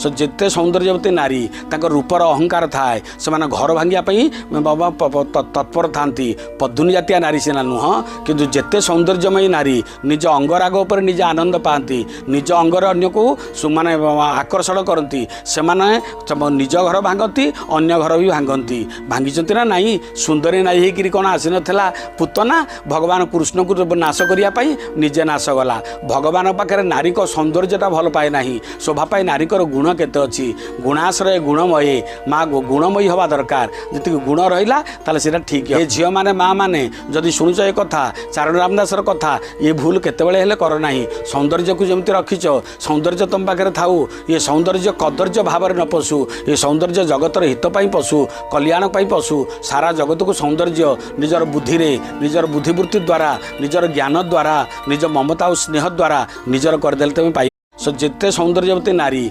सो जिते सौंदर्यवती नारी रूपर अहंकार थाए से घर भांगापी तत्पर था पद्मिनी जातीय नारी सीना नुह किंतु जिते सौंदर्यमयी नारी निज अंगराग उपर निज आनंद पाती निज अंगर अन्य को माने आकर्षण करती से निज घर भांगती अन्य घर भी भांगती भांगी ना नाई सुंदरी नाई होकर कौन आसी नाला पूतना भगवान कृष्ण को नाश करने निजे नाश गला भगवान पाखे नारी को सौंदर्यता भल पाए ना शोभा पाए नारी गुण केते अच्छी गुणाश्रय गुणमयी माँ गुणमयी हवा दरकार जी गुण रहा ताले सीटा ठीक है झील मैंने माँ मैंने जदि शुणुच ये कथा चारण रामदासर कथा ये भूल केतबेले हेले कर ना सौंदर्य को जमी रखिच सौंदर्य तुम पाखे थाऊ ये सौंदर्य कदर्य भाव न पशु ये सौंदर्य जगतर हितपाई पशु कल्याण पशु सारा जगत को सौंदर्य निजर बुद्धि रे निजर बुद्धिवृत्ति द्वारा निजर ज्ञान द्वारा निज ममता और स्नेह द्वारा निजर करदेले तुम पाई सो जिते सौंदर्यवती नारी